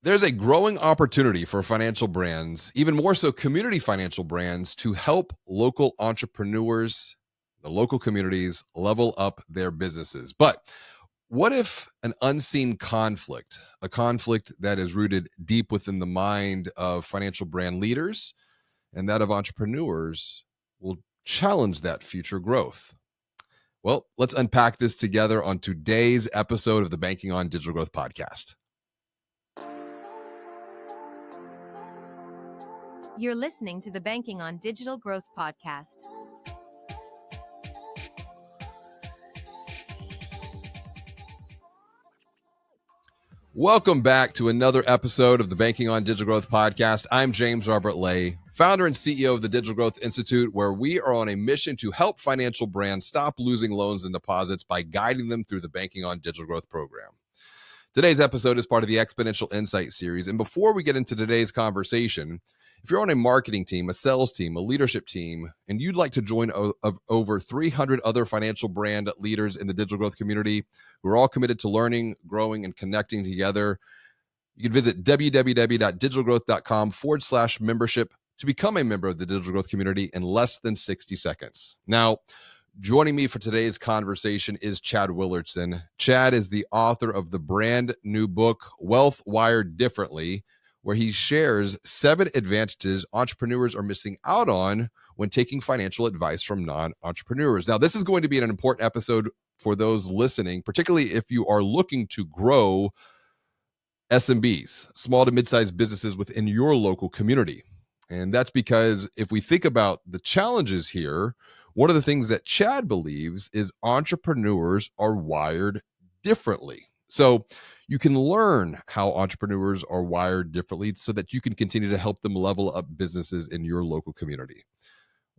There's a growing opportunity for financial brands, even more so community financial brands, to help local entrepreneurs, the local communities, level up their businesses. But what if an unseen conflict, a conflict that is rooted deep within the mind of financial brand leaders and that of entrepreneurs, will challenge that future growth? Well, let's unpack this together on today's episode of the Banking on Digital Growth podcast. You're listening to the Banking on Digital Growth podcast. Welcome back to another episode of the Banking on Digital Growth podcast. I'm James Robert Lay, founder and CEO of the Digital Growth Institute, where we are on a mission to help financial brands stop losing loans and deposits by guiding them through the Banking on Digital Growth program. Today's episode is part of the Exponential Insights series. And before we get into today's conversation, if you're on a marketing team, a sales team, a leadership team, and you'd like to join over 300 other financial brand leaders in the digital growth community who are all committed to learning, growing, and connecting together, you can visit www.digitalgrowth.com/membership to become a member of the digital growth community in less than 60 seconds. Now, joining me for today's conversation is Chad Willardson. Chad is the author of the brand new book, Wealth Wired Differently, where he shares 7 advantages entrepreneurs are missing out on when taking financial advice from non-entrepreneurs. Now, this is going to be an important episode for those listening, particularly if you are looking to grow SMBs, small to mid-sized businesses within your local community. And that's because if we think about the challenges here, one of the things that Chad believes is entrepreneurs are wired differently. So you can learn how entrepreneurs are wired differently so that you can continue to help them level up businesses in your local community.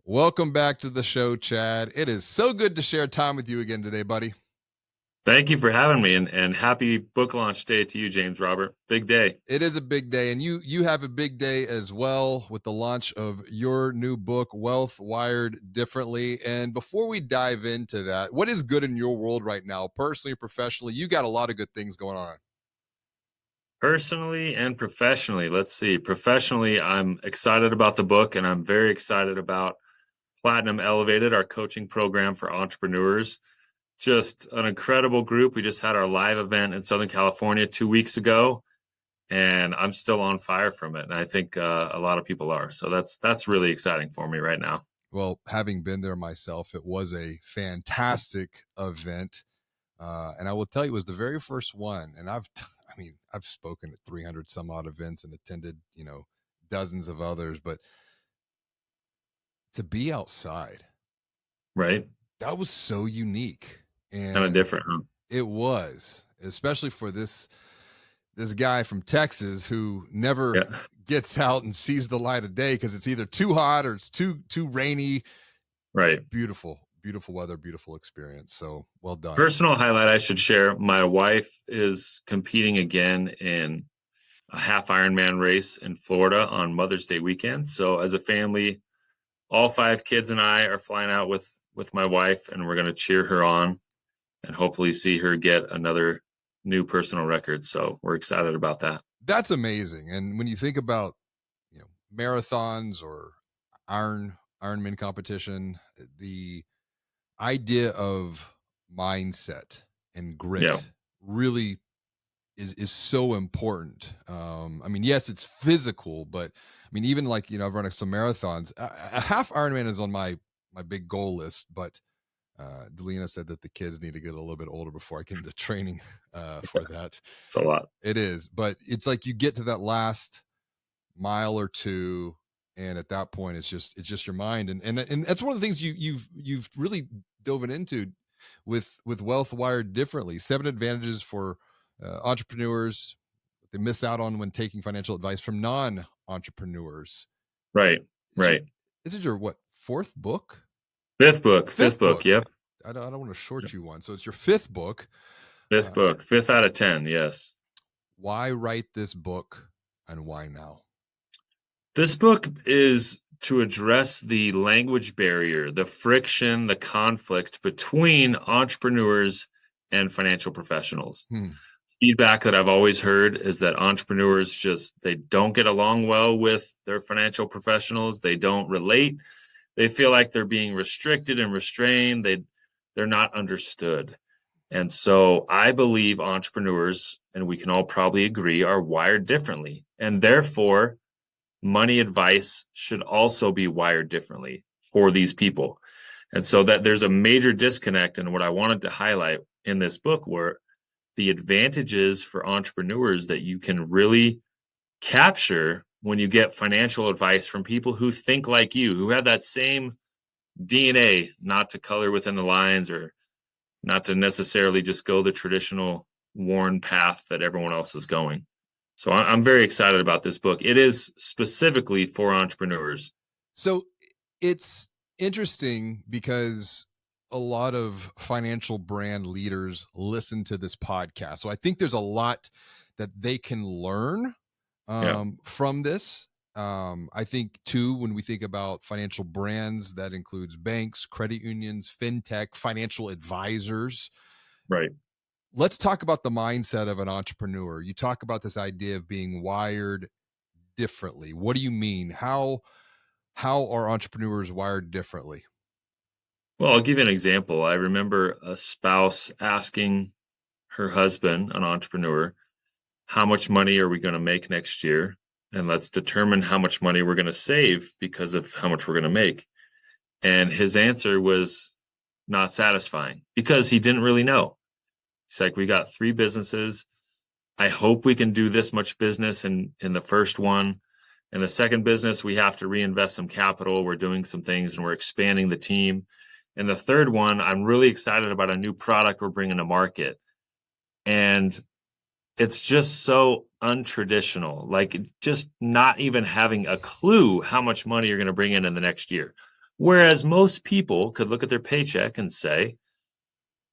Welcome back to the show, Chad. It is so good to share time with you again today, buddy. Thank you for having me, and happy book launch day to you, James Robert. Big day. It is a big day, and you have a big day as well with the launch of your new book, Wealth Wired Differently. And before we dive into that, what is good in your world right now, personally or professionally? You got a lot of good things going on. Personally and professionally, let's see. Professionally, I'm excited about the book, and I'm very excited about Platinum Elevated, our coaching program for entrepreneurs. Just an incredible group. We just had our live event in Southern California 2 weeks ago, and I'm still on fire from it. And I think a lot of people are. So that's really exciting for me right now. Well, having been there myself, it was a fantastic event. And I will tell you, it was the very first one. And I've spoken at 300 some odd events and attended, dozens of others, but to be outside, right? That was so unique. And kind of different, huh? It was, especially for this guy from Texas who never gets out and sees the light of day because it's either too hot or it's too rainy. Right. Beautiful weather, beautiful experience. So well done. Personal highlight I should share. My wife is competing again in a half Ironman race in Florida on Mother's Day weekend. So as a family, all 5 kids and I are flying out with my wife, and we're going to cheer her on and hopefully see her get another new personal record. So we're excited about that. That's amazing. And when you think about, marathons or Ironman competition, the idea of mindset and grit really is so important. Yes, it's physical, but even like, I've run some marathons. A half Ironman is on my big goal list, but Delina said that the kids need to get a little bit older before I get into training for that. It's a lot. It is, but it's like you get to that last mile or two, and at that point, it's just your mind, and that's one of the things you've really dove into with Wealth Wired Differently. 7 advantages for entrepreneurs they miss out on when taking financial advice from non-entrepreneurs. Right. This is your 4th book? Fifth book. Yep. I don't want to short you one. So it's your 5th book. 5th book. 5th out of 10. Yes. Why write this book, and why now? This book is to address the language barrier, the friction, the conflict between entrepreneurs and financial professionals. feedback that I've always heard is that entrepreneurs they don't get along well with their financial professionals. They don't relate. They feel like they're being restricted and restrained. They're not understood. And so I believe entrepreneurs, and we can all probably agree, are wired differently. And therefore, money advice should also be wired differently for these people. And so that there's a major disconnect. And what I wanted to highlight in this book were the advantages for entrepreneurs that you can really capture when you get financial advice from people who think like you, who have that same DNA, not to color within the lines or not to necessarily just go the traditional worn path that everyone else is going. So I'm very excited about this book. It is specifically for entrepreneurs. So it's interesting because a lot of financial brand leaders listen to this podcast. So I think there's a lot that they can learn Yeah, from this. I think too, when we think about financial brands, that includes banks, credit unions, fintech, financial advisors. right. Let's talk about the mindset of an entrepreneur. You talk about this idea of being wired differently. What do you mean? How are entrepreneurs wired differently? Well, I'll give you an example. I remember a spouse asking her husband, an entrepreneur, how much money are we going to make next year? And let's determine how much money we're going to save because of how much we're going to make. And his answer was not satisfying because he didn't really know. It's like, we got three businesses. I hope we can do this much business in the first one. In the second business, we have to reinvest some capital. We're doing some things and we're expanding the team. And the third one, I'm really excited about a new product we're bringing to market. And it's just so untraditional, like just not even having a clue how much money you're going to bring in the next year. Whereas most people could look at their paycheck and say,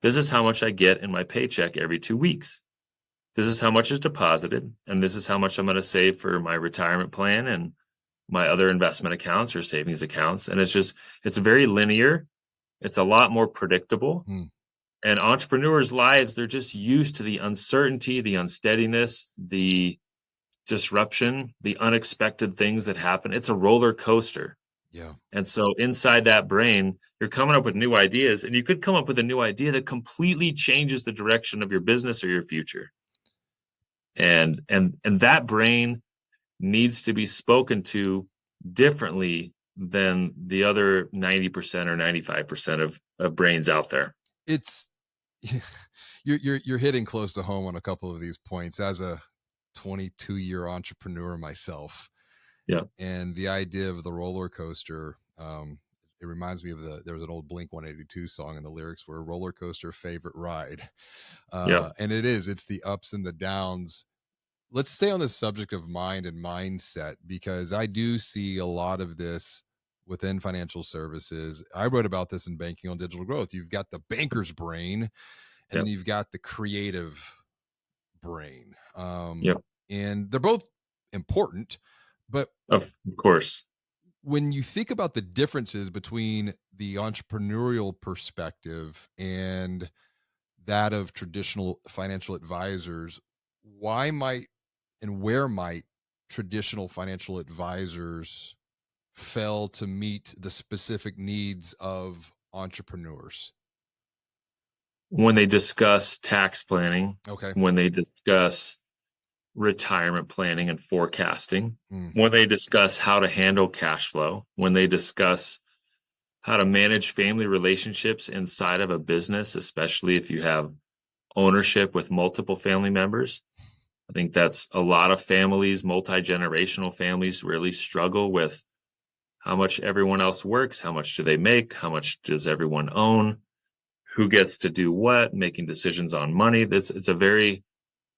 this is how much I get in my paycheck every 2 weeks. This is how much is deposited, and this is how much I'm going to save for my retirement plan and my other investment accounts or savings accounts. And it's very linear. It's a lot more predictable. Hmm. And entrepreneurs' lives, they're just used to the uncertainty, the unsteadiness, the disruption, the unexpected things that happen. It's a roller coaster. Yeah. And so inside that brain, you're coming up with new ideas, and you could come up with a new idea that completely changes the direction of your business or your future. And that brain needs to be spoken to differently than the other 90% or 95% of brains out there. It's you're hitting close to home on a couple of these points as a 22-year entrepreneur myself. Yeah. And the idea of the roller coaster, it reminds me of there was an old Blink 182 song, and the lyrics were roller coaster favorite ride. Yeah. And it's the ups and the downs. Let's stay on the subject of mind and mindset, because I do see a lot of this within financial services. I wrote about this in Banking on Digital Growth. You've got the banker's brain, and Yeah. then you've got the creative brain. Yeah. And they're both important, but Of course. when you think about the differences between the entrepreneurial perspective and that of traditional financial advisors, why might and where might traditional financial advisors fail to meet the specific needs of entrepreneurs? When they discuss tax planning, Okay. when they discuss retirement planning and forecasting, Mm. when they discuss how to handle cash flow, when they discuss how to manage family relationships inside of a business, especially if you have ownership with multiple family members. I think that's a lot of families, multi-generational families really struggle with how much everyone else works, how much do they make, how much does everyone own, who gets to do what, making decisions on money. It's a very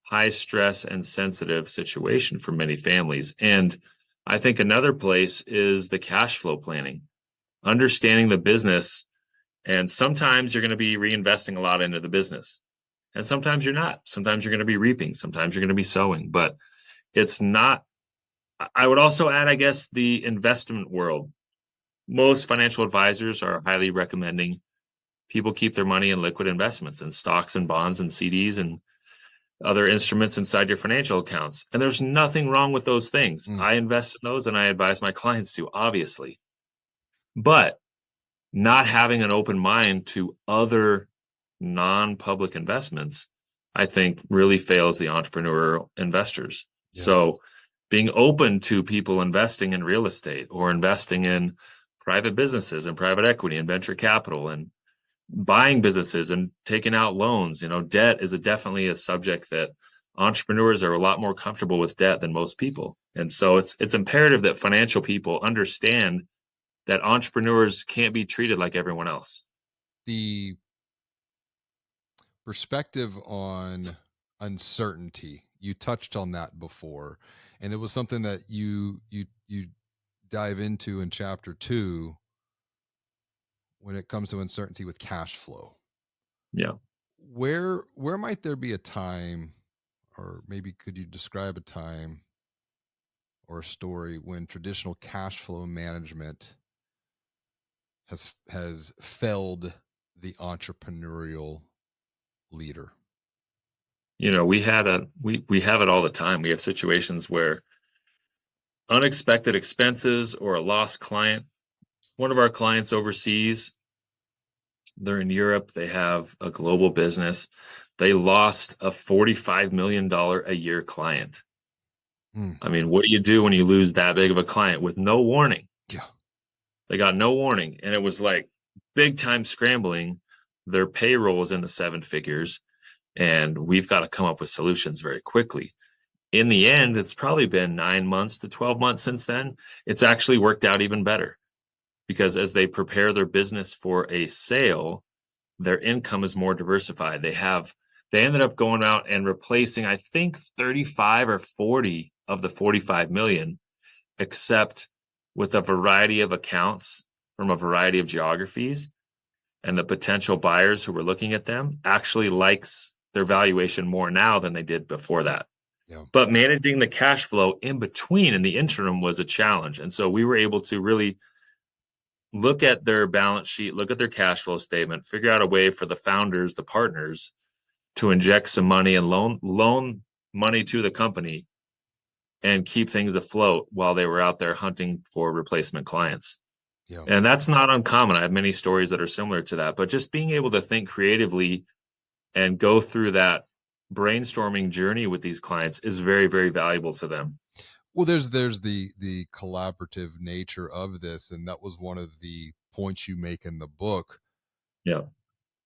high stress and sensitive situation for many families. And I think another place is the cash flow planning, understanding the business. And sometimes you're going to be reinvesting a lot into the business. And sometimes you're not. Sometimes you're going to be reaping. Sometimes you're going to be sowing. But it's not. I would also add, I guess, the investment world. Most financial advisors are highly recommending people keep their money in liquid investments and stocks and bonds and CDs. And other instruments inside your financial accounts. And there's nothing wrong with those things. Mm. I invest in those and I advise my clients to, obviously. But not having an open mind to other non-public investments, I think really fails the entrepreneurial investors. Yeah. So being open to people investing in real estate or investing in private businesses and private equity and venture capital and buying businesses and taking out loans, debt is definitely a subject that entrepreneurs are a lot more comfortable with debt than most people. And so it's imperative that financial people understand that entrepreneurs can't be treated like everyone else. The perspective on uncertainty, you touched on that before, and it was something that you dive into in chapter 2 when it comes to uncertainty with cash flow. Yeah. Where might there be a time, or maybe could you describe a time or a story when traditional cash flow management has failed the entrepreneurial leader? We have it all the time. We have situations where unexpected expenses or a lost client. One of our clients overseas, they're in Europe, they have a global business. They lost a $45 million a year client. Hmm. I mean, what do you do when you lose that big of a client with no warning? Yeah. They got no warning. And it was like big time scrambling. Their payroll is in the 7 figures, and we've got to come up with solutions very quickly. In the end, it's probably been 9 months to 12 months since then. It's actually worked out even better because as they prepare their business for a sale, their income is more diversified. They ended up going out and replacing, I think, 35 or 40 of the 45 million, except with a variety of accounts from a variety of geographies. And the potential buyers who were looking at them actually likes their valuation more now than they did before that. Yeah. But managing the cash flow in between in the interim was a challenge. And so we were able to really look at their balance sheet, look at their cash flow statement, figure out a way for the founders, the partners, to inject some money and loan money to the company and keep things afloat while they were out there hunting for replacement clients. Yeah. And that's not uncommon. I have many stories that are similar to that, but just being able to think creatively and go through that brainstorming journey with these clients is very, very valuable to them. Well, there's the collaborative nature of this, and that was one of the points you make in the book. Yeah.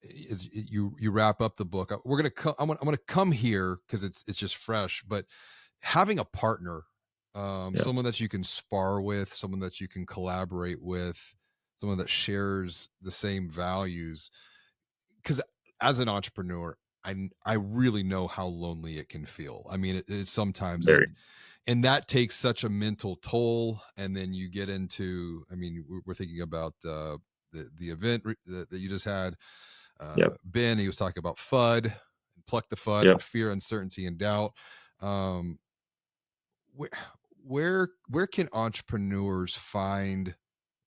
Is you wrap up the book. We're gonna come. I'm gonna come here because it's just fresh. But having a partner, Yeah. someone that you can spar with, someone that you can collaborate with, someone that shares the same values. Because as an entrepreneur, I really know how lonely it can feel. I mean, it sometimes Very. and that takes such a mental toll. And then you get into, I mean, we're thinking about the event that you just had. Yep. Ben, he was talking about FUD, pluck the FUD, and Yep. fear, uncertainty, and doubt. Um, where where can entrepreneurs find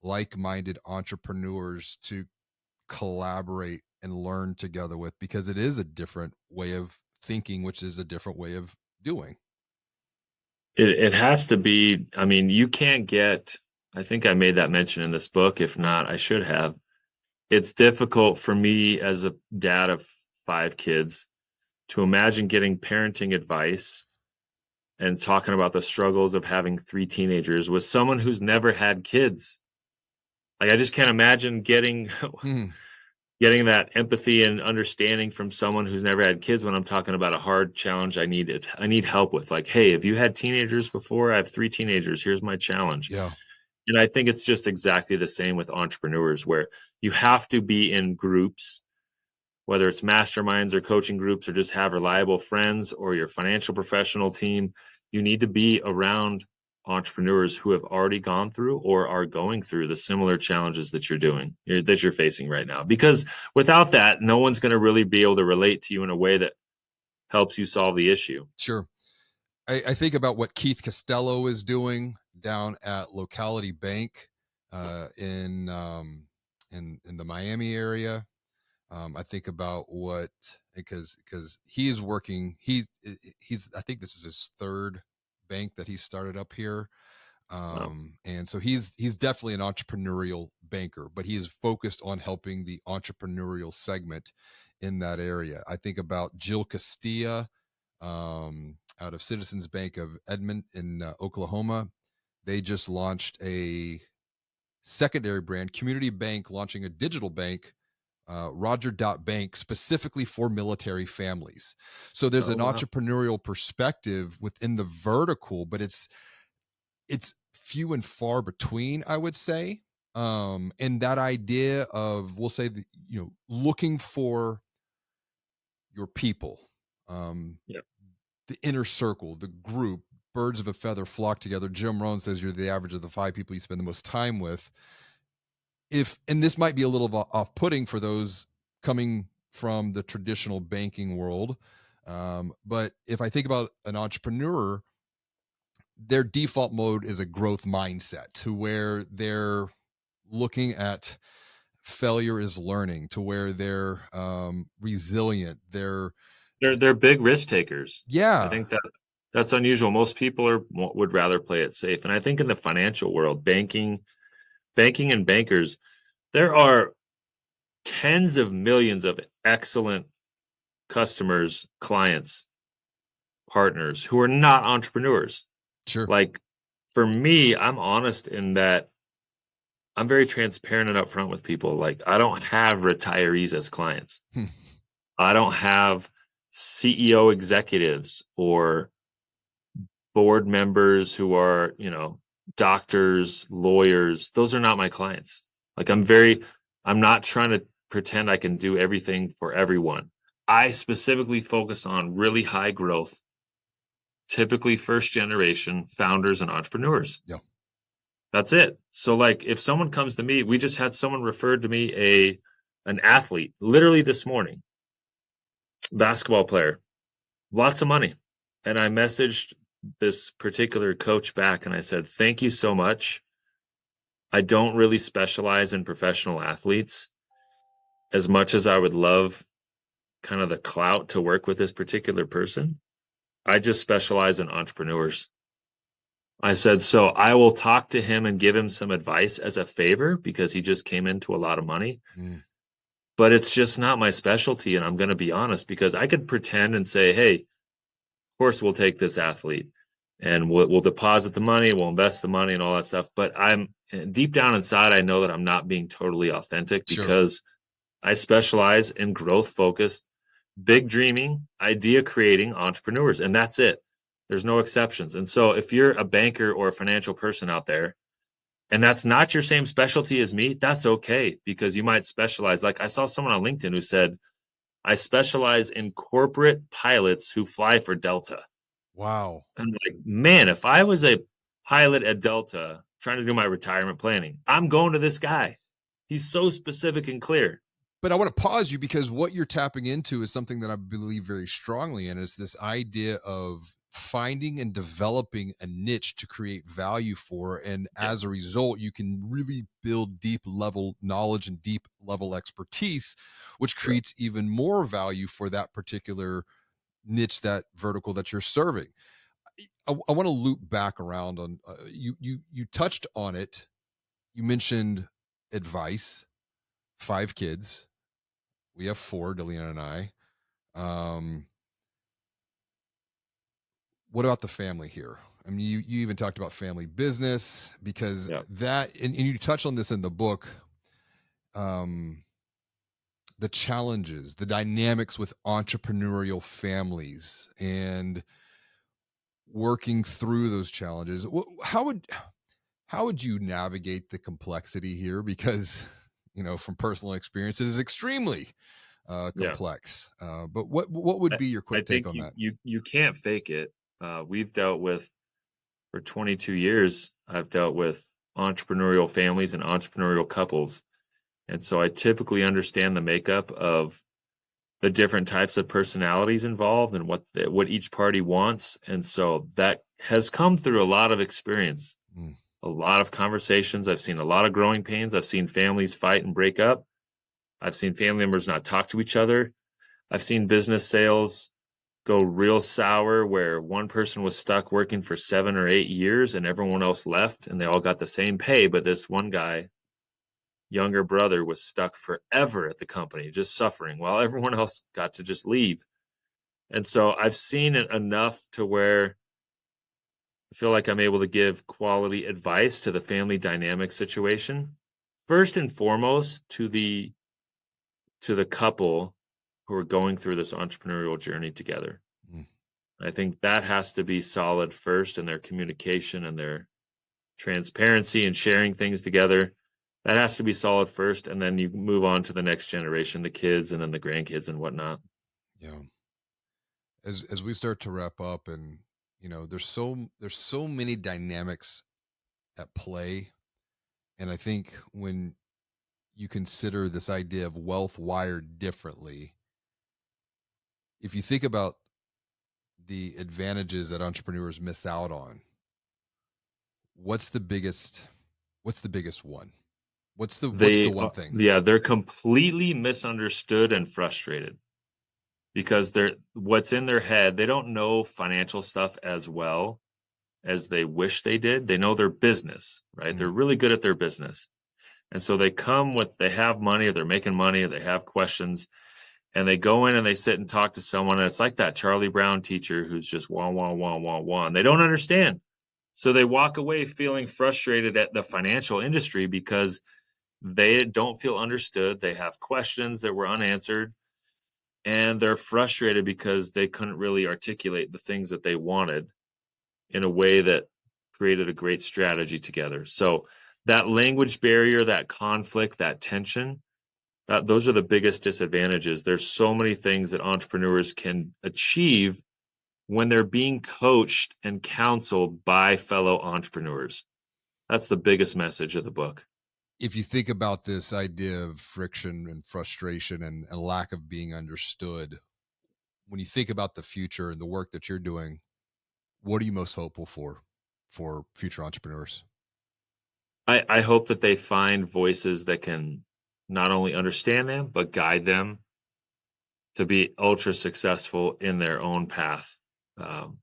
like-minded entrepreneurs to collaborate and learn together with, because it is a different way of thinking, which is a different way of doing? It has to be, I mean, you can't get, I think I made that mention in this book. If not, I should have. It's difficult for me as a dad of 5 kids to imagine getting parenting advice and talking about the struggles of having 3 teenagers with someone who's never had kids. Like, I just can't imagine getting Hmm. getting that empathy and understanding from someone who's never had kids when I'm talking about a hard challenge I need help with. Like, hey, have you had teenagers before? I have 3 teenagers. Here's my challenge. Yeah. And I think it's just exactly the same with entrepreneurs, where you have to be in groups, whether it's masterminds or coaching groups, or just have reliable friends or your financial professional team. You need to be around entrepreneurs who have already gone through or are going through the similar challenges that you're facing right now. Because without that, no one's going to really be able to relate to you in a way that helps you solve the issue. Sure. I think about what Keith Costello is doing down at Locality Bank uh, in um, in the Miami area. I think about what because he is working. He's I think this is his third bank that he started up here. Wow. And so he's definitely an entrepreneurial banker, but he is focused on helping the entrepreneurial segment in that area. I think about Jill Castilla, out of Citizens Bank of Edmond in Oklahoma. They just launched a secondary brand, Community Bank, launching a digital bank, Roger Bank, specifically for military families. So there's Oh, an wow. entrepreneurial perspective within the vertical, but it's few and far between, I would say. And that idea of, we'll say, looking for your people, um, Yeah. the inner circle, the group, birds of a feather flock together. Jim Rohn says you're the average of the 5 people you spend the most time with. And this might be a little off-putting for those coming from the traditional banking world, but if I think about an entrepreneur, their default mode is a growth mindset, to where they're looking at failure is learning, to where they're resilient. They're big risk takers. I Yeah, think that's unusual. Most people would rather play it safe. And I think in the financial world, banking and bankers, there are tens of millions of excellent customers, clients, partners who are not entrepreneurs. sure. Like for me, I'm honest in that I'm very transparent and upfront with people. Like I don't have retirees as clients. Hmm. I don't have CEO executives or board members who are, doctors, lawyers. Those are not my clients. Like I'm not trying to pretend I can do everything for everyone. I specifically focus on really high growth, typically first generation founders and entrepreneurs. Yeah. That's it. So like if someone comes to me, we just had someone referred to me an athlete literally this morning, basketball player, lots of money. And I messaged this particular coach back and I said, "Thank you so much. I don't really specialize in professional athletes as much as I would love kind of the clout to work with this particular person. I just specialize in entrepreneurs." I said, "So I will talk to him and give him some advice as a favor because he just came into a lot of money. Mm, But it's just not my specialty. And I'm going to be honest because I could pretend and say, hey, of course we'll take this athlete and we'll deposit the money, we'll invest the money and all that stuff. But I'm deep down inside, I know that I'm not being totally authentic sure. because I specialize in growth focused, big dreaming, idea creating entrepreneurs. And that's it. There's no exceptions. And so if you're a banker or a financial person out there, and that's not your same specialty as me, that's okay because you might specialize. Like I saw someone on LinkedIn who said, I specialize in corporate pilots who fly for Delta. Wow. I'm like, man, if I was a pilot at Delta trying to do my retirement planning, I'm going to this guy. He's so specific and clear. But I want to pause you, because what you're tapping into is something that I believe very strongly in, is this idea of finding and developing a niche to create value for. And Yeah, as a result, you can really build deep level knowledge and deep level expertise, which correct. creates even more value for that particular niche, that vertical that you're serving. I want to loop back around on, you touched on it. You mentioned advice, 5 kids. We have 4, Delina and I. Um, what about the family here? I mean, you even talked about family business, because Yeah, that, and you touch on this in the book. Um, the challenges, the dynamics with entrepreneurial families, and working through those challenges. How would you navigate the complexity here? Because from personal experience, it is extremely yeah. complex. But what would I, be your I quick take think on that? you can't fake it. We've dealt with for 22 years. I've dealt with entrepreneurial families and entrepreneurial couples. And so I typically understand the makeup of the different types of personalities involved and what each party wants. And so that has come through a lot of experience, Mm, a lot of conversations. I've seen a lot of growing pains. I've seen families fight and break up. I've seen family members not talk to each other. I've seen business sales go real sour where one person was stuck working for 7 or 8 years and everyone else left and they all got the same pay, but this one guy, younger brother, was stuck forever at the company, just suffering while everyone else got to just leave. And so I've seen it enough to where I feel like I'm able to give quality advice to the family dynamic situation. First and foremost, to the couple who are going through this entrepreneurial journey together. Mm, I think that has to be solid first in their communication and their transparency and sharing things together. That has to be solid first, and then you move on to the next generation, the kids, and then the grandkids and whatnot. yeah. As we start to wrap up, and there's so many dynamics at play, and I think when you consider this idea of wealth wired differently, if you think about the advantages that entrepreneurs miss out on, what's the biggest what's the biggest one? What's the one thing? Yeah, they're completely misunderstood and frustrated because they're what's in their head. They don't know financial stuff as well as they wish they did. They know their business, right? They're Mm, really good at their business. And so they have money or they're making money or they have questions and they go in and they sit and talk to someone. And it's like that Charlie Brown teacher who's just wah, wah, wah, wah, wah. And they don't understand. So they walk away feeling frustrated at the financial industry because they don't feel understood. They have questions that were unanswered and they're frustrated because they couldn't really articulate the things that they wanted in a way that created a great strategy together. So that language barrier, that conflict, that tension, those are the biggest disadvantages. There's so many things that entrepreneurs can achieve when they're being coached and counseled by fellow entrepreneurs. That's the biggest message of the book. if you think about this idea of friction and frustration and lack of being understood, when you think about the future and the work that you're doing, what are you most hopeful for future entrepreneurs? I hope that they find voices that can not only understand them, but guide them to be ultra successful in their own path. Um,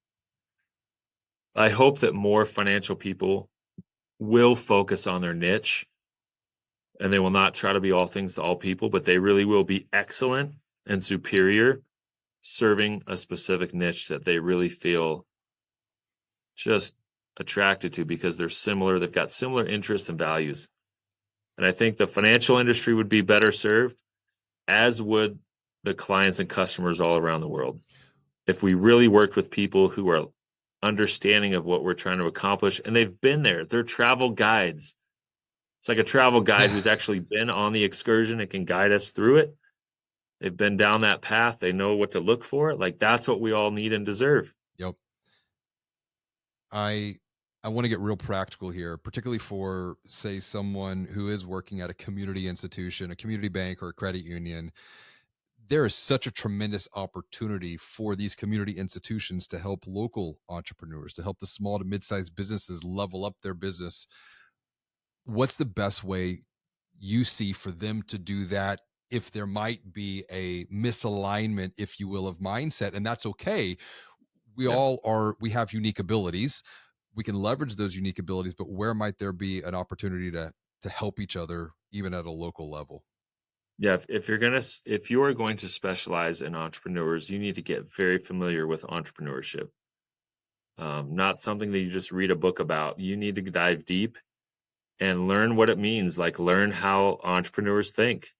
I hope that more financial people will focus on their niche and they will not try to be all things to all people, but they really will be excellent and superior serving a specific niche that they really feel just attracted to because they're similar. They've got similar interests and values. And I think the financial industry would be better served, as would the clients and customers all around the world. If we really worked with people who are understanding of what we're trying to accomplish and they've been there, they're travel guides. It's like a travel guide Yeah. who's actually been on the excursion and can guide us through it. They've been down that path. They know what to look for. Like that's what we all need and deserve. Yep. I want to get real practical here, particularly for, say, someone who is working at a community institution, a community bank, or a credit union. There is such a tremendous opportunity for these community institutions to help local entrepreneurs, to help the small to mid-sized businesses level up their business. What's the best way you see for them to do that? If there might be a misalignment, if you will, of mindset, and that's okay. Yeah. We have unique abilities. We can leverage those unique abilities, but where might there be an opportunity to help each other even at a local level? Yeah. If you are going to specialize in entrepreneurs, you need to get very familiar with entrepreneurship. Not something that you just read a book about. You need to dive deep and learn what it means, like learn how entrepreneurs think.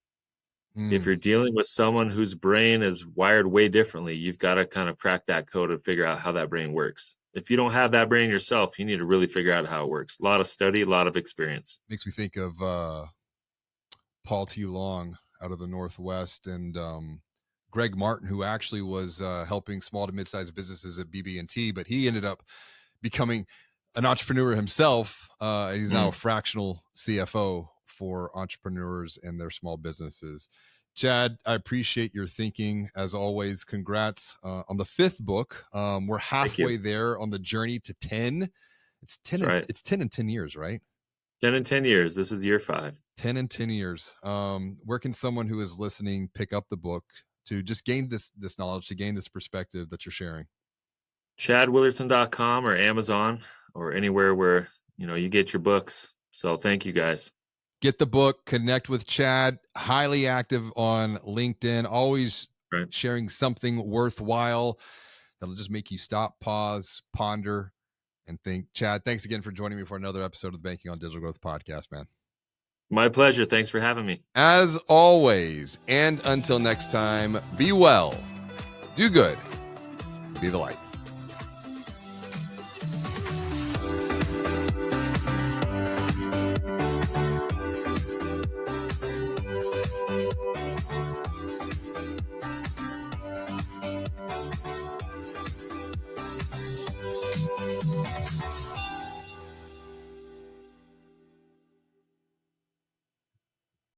If Mm, you're dealing with someone whose brain is wired way differently, you've got to kind of crack that code and figure out how that brain works. If you don't have that brain yourself, you need to really figure out how it works. A lot of study, a lot of experience. makes me think of Paul T. Long out of the Northwest, and Greg Martin, who actually was helping small to mid-sized businesses at BB&T, but he ended up becoming an entrepreneur himself. And he's now a Mm, fractional CFO for entrepreneurs and their small businesses. Chad, I appreciate your thinking as always. Congrats on the fifth book. We're thank you. halfway there on the journey to 10. It's 10 That's and right. it's 10 and 10 years, right? 10 and 10 years. This is year 5. 10 and 10 years. Where can someone who is listening pick up the book, to just gain this knowledge, to gain this perspective that you're sharing? ChadWillardson.com or Amazon or anywhere where, you get your books. So thank you guys. Get the book, connect with Chad, highly active on LinkedIn, always Right. sharing something worthwhile that'll just make you stop, pause, ponder, and think. Chad, thanks again for joining me for another episode of the Banking on Digital Growth podcast, man. My pleasure. Thanks for having me. As always, and until next time, be well, do good, be the light.